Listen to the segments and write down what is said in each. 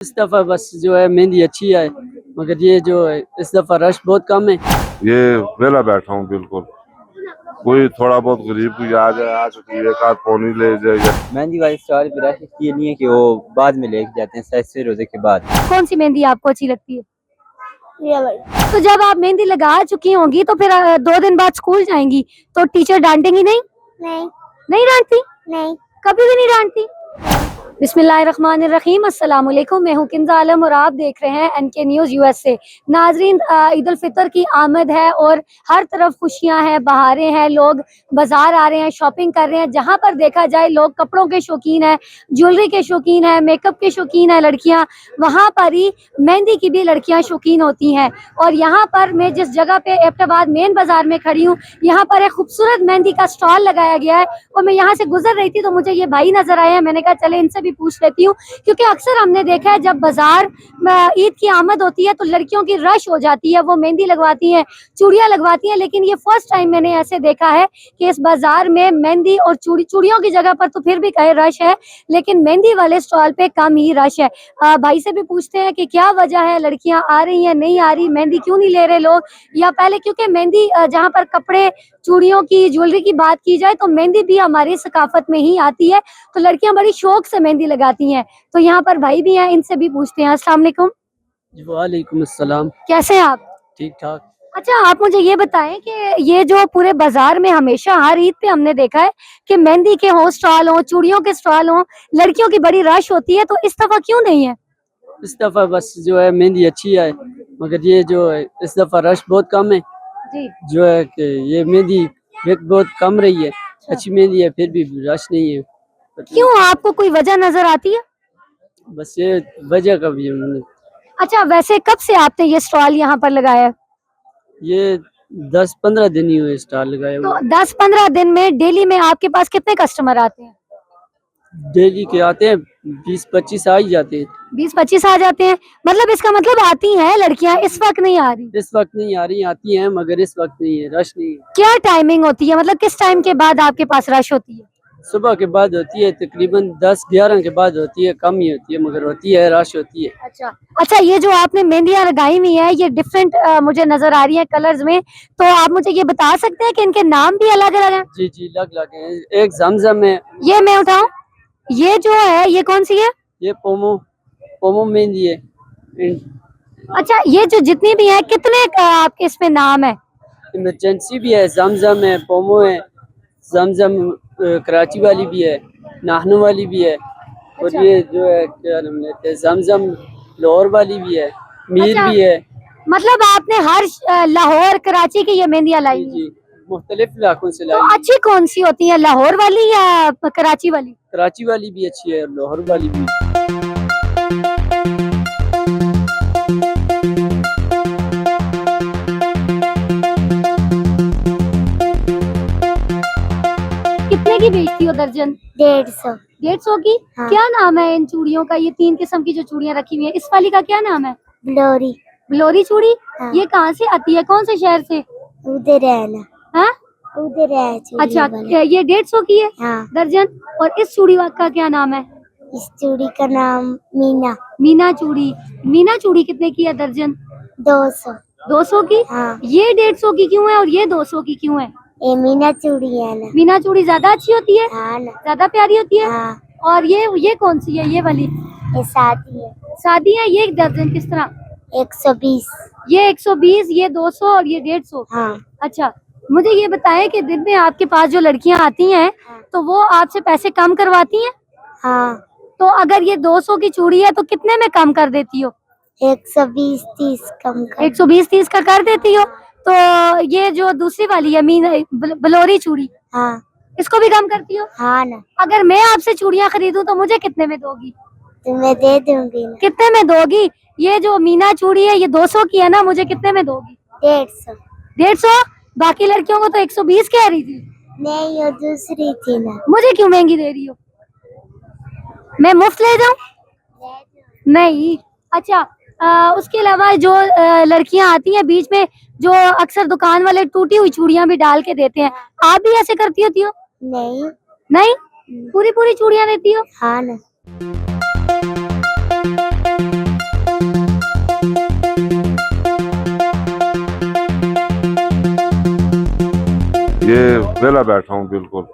इस दफ़ा बस जो है मेहंदी अच्छी है, मगर ये जो है इस दफ़ा रश बहुत कम है। ये वेला बैठा हूँ बिल्कुल। कोई थोड़ा बहुत गरीब कोई आ जाए, आ चुकी है, एक आध पौनी ले जाए। मेहंदी वाले स्टॉल पे रश इसलिए नहीं है कि वो बाद में लेके जाते हैं, सस्ते रोजे के बाद। कौन सी मेहंदी आपको अच्छी लगती है? ये वाली। तो जब आप मेहंदी लगा चुकी होंगी तो फिर 2 दिन बाद स्कूल जाएंगी तो टीचर डांटेंगी नहीं? नहीं नहीं डांटती? नहीं। कभी भी नहीं डांटती? बिस्मिल्लाहिर्रहमानिर्रहीम, अस्सलाम वालेकुम। मैं हूं किंजा आलम और आप देख रहे हैं एनके न्यूज़ यूएसए। नाजरीन, ईद उल फितर की आमद है और हर तरफ खुशियां हैं, बहारें हैं, लोग बाजार आ रहे हैं, शॉपिंग कर रहे हैं। जहां पर देखा जाए लोग कपड़ों के शौकीन हैं, ज्वेलरी के शौकीन हैं, मेकअप के शौकीन हैं लड़कियां, वहां पर ही मेहंदी की भी लड़कियां शौकीन होती हैं। और यहाँ पर मैं जिस जगह पे एबटाबाद मेन बाजार में खड़ी हूँ, यहाँ पर एक खूबसूरत मेहंदी का स्टॉल लगाया गया है और मैं यहाँ से गुजर रही थी तो मुझे ये भाई नजर आए हैं। मैंने कहा चले इनसे भी पूछ लेती हूँ, क्योंकि अक्सर हमने देखा है जब बाजार ईद की आमद होती है तो लड़कियों की रश हो जाती है, वो मेहंदी लगवाती हैं, चूड़ियां लगवाती हैं। लेकिन ये फर्स्ट टाइम मैंने ऐसे देखा है कि इस बाजार में मेहंदी और चूड़ियों की जगह पर तो फिर भी कहे रश है, लेकिन मेहंदी वाले स्टॉल पे कम ही रश है। भाई से भी पूछते हैं कि क्या वजह है, लड़कियां आ रही हैं नहीं आ रही, मेहंदी क्यों नहीं ले रहे लोग, या पहले क्योंकि मेहंदी जहाँ पर कपड़े चूड़ियों की ज्वेलरी की बात की जाए तो मेहंदी भी हमारी सकाफत में ही आती है, तो लड़कियां बड़ी शौक से मेहंदी लगाती हैं। तो यहाँ पर भाई भी हैं, इनसे भी पूछते हैं। अस्सलाम वालेकुम। वालेकुम अस्सलाम। कैसे हैं आप? ठीक ठाक। अच्छा, आप मुझे ये बताएं कि ये जो पूरे बाजार में हमेशा हर ईद पे हमने देखा है कि मेहंदी के हो स्टॉल हो, चूड़ियों के स्टॉल हो, लड़कियों की बड़ी रश होती है, तो इस दफा क्यों नहीं है? इस दफ़ा बस जो है मेहंदी अच्छी है, मगर ये जो है इस दफ़ा रश बहुत कम है। जी। जो है कि ये मेहंदी बहुत कम रही है, अच्छी मेहंदी है फिर भी रश नहीं है। क्यों, आपको कोई वजह नजर आती है? बस ये वजह का भी है। अच्छा, वैसे कब से आपने ये स्टॉल यहाँ पर लगाया है? ये 10-15 दिन ही हुए स्टॉल लगाए तो हुए। 10-15 दिन में डेली में आपके पास कितने कस्टमर आते हैं? डेली के आते हैं 20-25 आ ही जाते हैं। 20-25 आ जाते हैं, मतलब इसका मतलब आती हैं लड़कियां, इस वक्त नहीं आ रही? इस वक्त नहीं आ रही, आती हैं मगर इस वक्त नहीं है, रश नहीं है। क्या टाइमिंग होती है, मतलब किस टाइम के बाद आपके पास रश होती है? सुबह के बाद होती है, तकरीबन 10-11 के बाद होती है, कम ही होती है मगर होती है, रश होती है। अच्छा, ये जो आपने मेहंदियां लगाई हुई है ये डिफरेंट मुझे नजर आ रही है कलर्स में, तो आप मुझे ये बता सकते हैं कि इनके नाम भी अलग अलग हैं? जी जी, अलग अलग है। एक जमजम है। ये मैं उठाऊं, ये जो है ये कौन सी है? ये पोमो मेहंदी है। अच्छा, ये जो जितनी भी है कितने का आपके इसमें नाम है? इमरजेंसी भी है, जमजम है, पोमो है, जमजम कराची वाली भी है, नाहनू वाली भी है, और अच्छा। ये जो है क्या नाम लेते हैं, जमजम लाहौर वाली भी है, मीर अच्छा, भी है। मतलब आपने हर लाहौर कराची की ये मेहंदियां लाई जी हुई हैं? जी, मुख्तलिफ इलाकों से तो लाई। अच्छी कौन सी होती है, लाहौर वाली या कराची वाली? कराची वाली भी अच्छी है, लाहौर वाली भी। कितने की बेचती हो दर्जन? 150। 150 की? हाँ। क्या नाम है इन चूड़ियों का? ये 3 किस्म की जो चूड़ियां रखी हुई है, इस वाली का क्या नाम है? ब्लोरी। ब्लोरी चूड़ी? हाँ। ये कहाँ से आती है, कौन से शहर से? उधर है ना, हाँ? उधर है चूड़ी अच्छा, वाला। ये 150 की है हाँ। दर्जन। और इस चूड़ी का क्या नाम है? इस चूड़ी का नाम मीना। मीना चूड़ी। मीना चूड़ी कितने की है दर्जन? 200। 200 की? हाँ। ये 150 की क्यों है और ये 200 की क्यों है? ये मीना चूड़ी है ना। मीना चूड़ी ज्यादा अच्छी होती है, हाँ ना। ज्यादा प्यारी होती है। हाँ। और ये कौन सी है, ये वाली? ये शादी है। शादी है। ये दर्जन किस तरह? 120। ये 120, ये 200 और ये 150। हाँ। अच्छा, मुझे ये बताएं कि दिन में आपके पास जो लड़कियां आती हैं तो वो आपसे पैसे कम करवाती हैं? हाँ। तो अगर ये 200 की चूड़ी है तो कितने में कम कर देती हो? 120-30 कम कर। 120-30 का कर देती हो। तो ये जो दूसरी वाली है बलोरी चूड़ी, हाँ। इसको भी कम करती हो? हाँ ना। अगर मैं आपसे चूड़ियां खरीदूं तो मुझे कितने में दोगी? तुम्हें दे दूंगी ना। कितने में दोगी? ये जो मीना चूड़ी है ये 200 की है ना, मुझे कितने में दोगी? 150। 150? बाकी लड़कियों को तो 120 कह रही थी। नहीं, वो दूसरी थी ना। मुझे क्यों महंगी दे रही हो? मैं मुफ्त ले जाऊं? नहीं। अच्छा, उसके अलावा जो लड़कियां आती हैं बीच में, जो अक्सर दुकान वाले टूटी हुई चूड़ियां भी डाल के देते हैं, आप भी ऐसे करती होती हो? नहीं। नहीं, पूरी पूरी चूड़ियां देती हो? हाँ ना। अकेला बैठा हूँ बिल्कुल।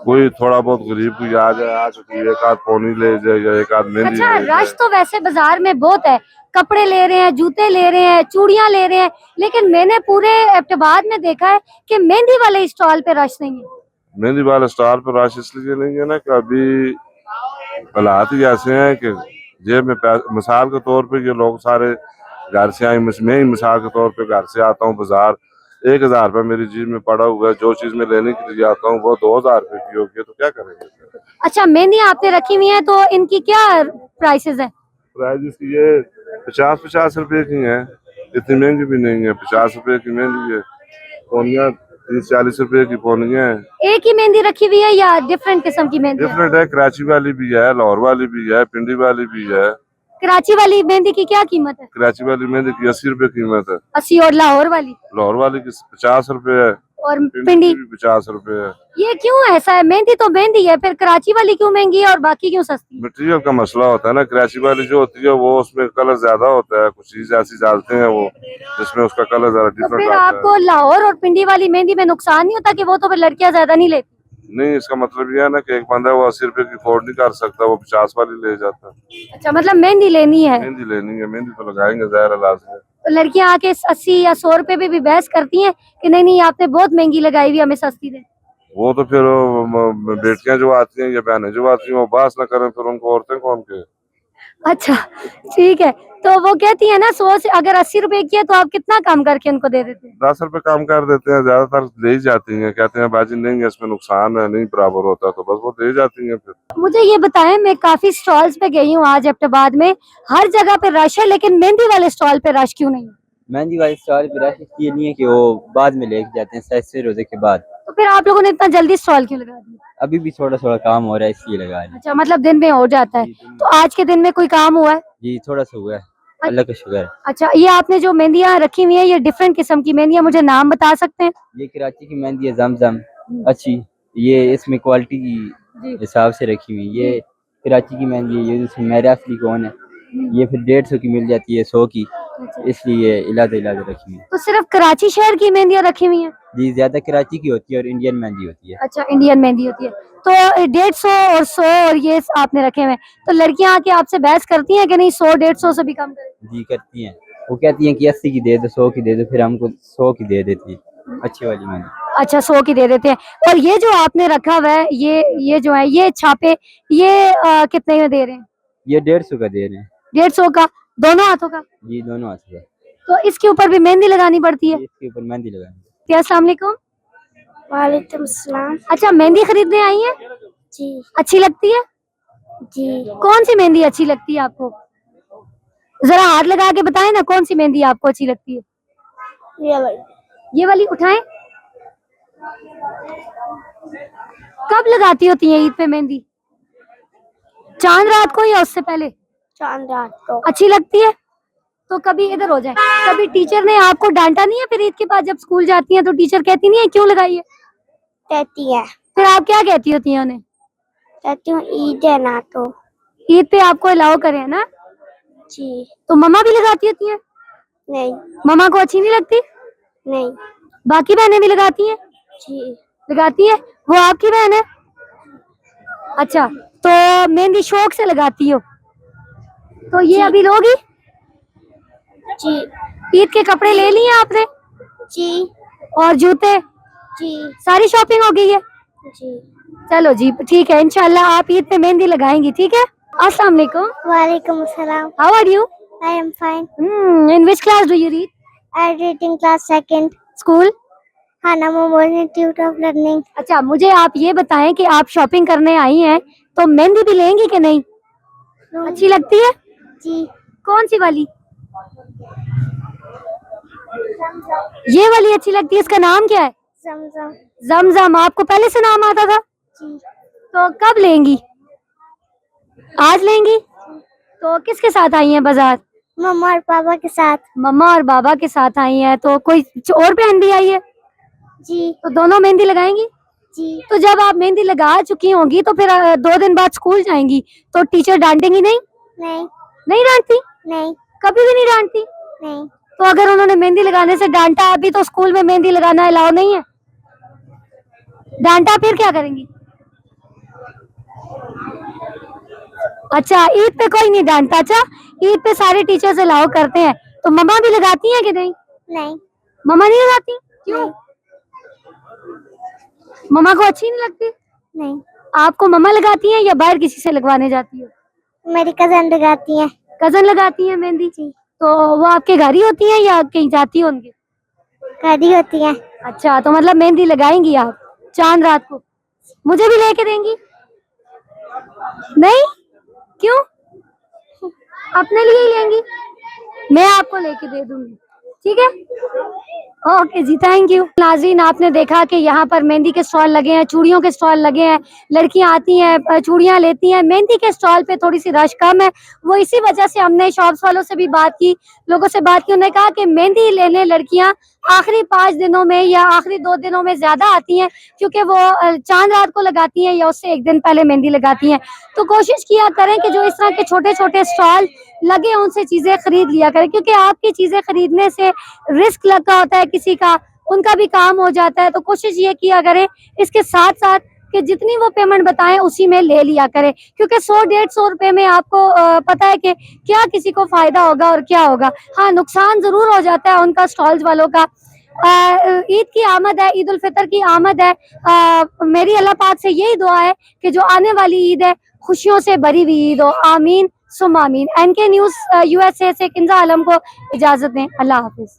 कोई थोड़ा बहुत गरीब कोई आ चुकी है, एक आध पौनी ले जाए या एक आध मेहंदी अच्छा, ले जाए। रश तो वैसे बाजार में बहुत है, कपड़े ले रहे हैं, जूते ले रहे हैं, चूड़ियां ले रहे हैं, लेकिन मैंने पूरे एबटाबाद में देखा है कि मेहंदी वाले स्टॉल पे रश नहीं है। मेहंदी वाले स्टार पर रश इसलिए नहीं है ना कि अभी हालात ही ऐसे हैं कि जेब में मिसाल के तौर पे ये लोग सारे घर से आए, मैं ही मिसाल के तौर पे घर से आता हूँ बाजार, 1,000 रुपये मेरी जेब में पड़ा हुआ है, जो चीज मैं लेने के लिए आता हूँ वो 2,000 रुपये की होगी, तो क्या करेंगे। अच्छा, मेहंदी आपने रखी हुई है, तो इनकी क्या प्राइसेस है? प्राइस ये 50-50 रुपए की है, इतनी महंगी भी नहीं है। 50 रुपए की मेहंदी है, पौनियाँ 30-40 रुपए की पौनियाँ है। एक ही मेहंदी रखी हुई है या डिफरेंट किस्म की मेहंदी? डिफरेंट है, कराची वाली भी है, लाहौर वाली भी है, पिंडी वाली भी है। कराची वाली मेहंदी की क्या कीमत है? कराची वाली मेहंदी की 80 रुपए कीमत है। 80। और लाहौर वाली? लाहौर वाली की 50 रुपए है, और पिंडी पिंडी? की भी 50 रुपए है। ये क्यों ऐसा है? मेहंदी तो मेहंदी है, फिर कराची वाली क्यों महंगी है और बाकी क्यों सस्ती? मटेरियल का मसला होता है ना, कराची वाली जो होती है वो उसमें कलर ज्यादा होता है, कुछ चीज ऐसी डालते हैं वो जिसमें उसका कलर ज्यादा तो डिफरेंट फिर आता आपको है। लाहौर और पिंडी वाली मेहंदी में नुकसान नहीं होता कि वो तो फिर लड़कियां ज्यादा नहीं लेती? नहीं, इसका मतलब ये है ना कि एक बंदा वो 80 रुपए की अफोर्ड नहीं कर सकता, वो 50 वाली ले जाता है। अच्छा, मतलब मेहंदी लेनी है मेहंदी लेनी है, मेहंदी तो लगाएंगे ज़ाहिर है लाजमी। तो लड़कियां आके 80 या 100 रुपए पे भी बहस करती हैं कि नहीं नहीं, आपने बहुत महंगी लगाई हुई, हमें सस्ती दे। वो तो फिर बेटियां जो आती हैं या बहनें जो आती हैं वो बात ना करें, फिर उनको औरतें कौन के। अच्छा, ठीक है। तो वो कहती है ना 100 से अगर 80 रुपए की है तो आप कितना कम करके उनको दे देते हैं? 10 रुपए कम कर देते हैं, ज्यादातर ले ही जाती हैं, कहते हैं बाजी नहीं इसमें नुकसान है, नहीं बराबर होता, तो बस वो दे जाती हैं फिर। मुझे ये बताएं, मैं काफी स्टॉल्स पे गई हूँ आज एबटाबाद में, हर जगह पे रश है, लेकिन मेहंदी वाले स्टॉल पे रश क्यों नहीं है? मेहंदी वाले स्टॉल पे रश इसलिए नहीं है कि वो बाद में लेके जाते हैं, सैसे रोजे के बाद। तो फिर आप लोगों ने इतना जल्दी स्टॉल क्यों लगा दिया? अभी भी थोड़ा थोड़ा काम हो रहा है इसलिए लगा रहे हैं। अच्छा, मतलब दिन में हो जाता है। तो आज के दिन में कोई काम हुआ है? जी थोड़ा सा हुआ है, अल्लाह का शुक्र है। अच्छा, ये आपने जो मेहंदियाँ रखी हुई है, ये डिफरेंट किस्म की मेहंदियाँ, मुझे नाम बता सकते हैं? ये कराची की मेहंदी है, जमजम अच्छी, ये इसमें क्वालिटी की हिसाब से रखी हुई। ये कराची की मेहंदी है, ये इसमें मेरा असली कौन है, ये फिर 150 की मिल जाती है, 100 की, इसलिए इलाज रखी हुई है। तो सिर्फ कराची शहर की मेहंदियाँ रखी हुई हैं? जी ज्यादा कराची की होती है और इंडियन मेहंदी होती है। अच्छा, इंडियन मेहंदी होती है। तो 150 और 100 और ये आपने रखे हुए हैं, तो लड़कियां आके आपसे बहस करती हैं कि नहीं 100-150 से भी कम करें? जी करती हैं, वो कहती हैं कि 80 की दे दो, 100 की दे दो, फिर हमको 100 की दे देती है अच्छी वाली मेहंदी। अच्छा, 100 की दे देते हैं। और ये जो आपने रखा हुआ है, ये जो है, ये छापे, ये कितने में दे रहे हैं? ये 150 का दे रहे हैं। 150 का, दोनों हाथों का? जी दोनों हाथ से। तो इसके ऊपर भी मेहंदी लगानी पड़ती है? इसके ऊपर मेहंदी लगानी। अस्सलाम वालेकुम। वालेकुम सलाम। अच्छा, मेहंदी खरीदने आई हैं? जी अच्छी लगती है? जी। कौन सी मेहंदी अच्छी लगती है आपको? जरा हाथ लगा के बताएं ना, कौन सी मेहंदी आपको अच्छी लगती है? ये वाली उठाएं। कब लगाती होती है ईद पे मेहंदी? चांद रात को या उससे पहले? चांद रात को। अच्छी लगती है? तो कभी इधर हो जाए, कभी टीचर ने आपको डांटा नहीं है फिर ईद के बाद जब स्कूल जाती हैं तो टीचर कहती नहीं है क्यों लगाई है? कहती है। फिर आप क्या कहती होती हैं उन्हें? कहती हूँ ईद है ना, तो ईद पे आपको अलाउ करें ना? जी। तो मम्मा भी लगाती होती हैं? नहीं मम्मा को अच्छी नहीं लगती? नहीं। बाकी बहनें भी लगाती हैं? जी लगाती है। वो आपकी बहन है? अच्छा, तो मेहंदी शौक से लगाती हो? तो ये अभी लोगी? जी ईद के कपड़े ले लिए आपने? जी और जूते? जी सारी शॉपिंग हो गई है? जी। चलो जी, ठीक है, इंशाल्लाह आप ईद पे मेहंदी लगाएंगी, ठीक है? अस्सलाम वालेकुम। वालेकुम सलाम। How are you? I am fine. In which class do you read? I read in class 2nd. School? Hana Memorial Institute of Learning. अच्छा, मुझे आप ये बताएं कि आप शॉपिंग करने आई हैं तो मेहंदी भी लेंगी कि नहीं? अच्छी लगती है? जी। कौन सी वाली? ये वाली अच्छी लगती है। इसका नाम क्या है? जमजम। जमजम। आपको पहले से नाम आता था? जी। तो कब लेंगी? आज लेंगी? तो किसके साथ आई हैं बाजार? मम्मा और पापा के साथ। मम्मा और बाबा के साथ आई हैं। तो कोई और बहन भी आई है? जी। तो दोनों मेहंदी लगाएंगी? जी। तो जब आप मेहंदी लगा चुकी होंगी तो फिर 2 दिन बाद स्कूल जाएंगी तो टीचर डांटेंगी नहीं? नहीं। नहीं डांटती? नहीं। कभी भी नहीं डांटती? नहीं। तो अगर उन्होंने मेहंदी लगाने से डांटा अभी तो स्कूल में मेहंदी लगाना अलाउ नहीं है? डांटा फिर क्या करेंगी? अच्छा, ईद पे कोई नहीं डांटता। अच्छा, ईद पे सारे टीचर्स अलाउ करते हैं, तो मम्मा भी लगाती हैं कि नहीं? नहीं। मम्मा नहीं लगाती? क्यों? मम्मा को अच्छी नहीं लगती? नहीं, आपको मम्मा लगाती हैं या बाहर किसी से लगवाने जाती हो? मेरी कजन लगाती है। कजन लगाती हैं मेहंदी? तो वो आपके घर ही होती हैं या कहीं जाती हो उनके? कड़ी होती है। अच्छा, तो मतलब मेहंदी लगाएंगी आप चांद रात को? मुझे भी लेके देंगी? नहीं? क्यों? अपने लिए ही लेंगी? मैं आपको लेके दे दूंगी, ठीक है? ओके जी, थैंक यू। नाज़रीन, आपने देखा कि यहाँ पर मेहंदी के स्टॉल लगे हैं, चूड़ियों के स्टॉल लगे हैं, लड़कियां आती हैं, चूड़ियां लेती हैं। मेहंदी के स्टॉल पे थोड़ी सी रश कम है, वो इसी वजह से हमने शॉप्स वालों से भी बात की, लोगों से बात की। उन्होंने कहा कि मेहंदी लेने लड़कियां आखिरी 5 दिनों में या आखिरी 2 दिनों में ज्यादा आती हैं, क्योंकि वो चांद रात को लगाती हैं या उससे एक दिन पहले मेहंदी लगाती हैं। तो कोशिश किया करें कि जो इस तरह के छोटे छोटे स्टॉल लगे हैं, उनसे चीजें खरीद लिया करें, क्योंकि आपकी चीजें खरीदने से रिस्क लगा होता है किसी का, उनका भी काम हो जाता है। तो कोशिश ये किया करें इसके साथ साथ कि जितनी वो पेमेंट बताएं उसी में ले लिया करें, क्योंकि 100-150 रुपए में आपको पता है कि क्या किसी को फायदा होगा और क्या होगा। हाँ, नुकसान जरूर हो जाता है उनका, स्टॉल्स वालों का। ईद की आमद है, ईद उल फितर की आमद है। मेरी अल्लाह पाक से यही दुआ है कि जो आने वाली ईद है खुशियों से भरी हुई ईद हो। आमीन सुम आमीन। NK न्यूज़ USA से किंजा आलम को इजाजत दें। अल्लाह हाफिज।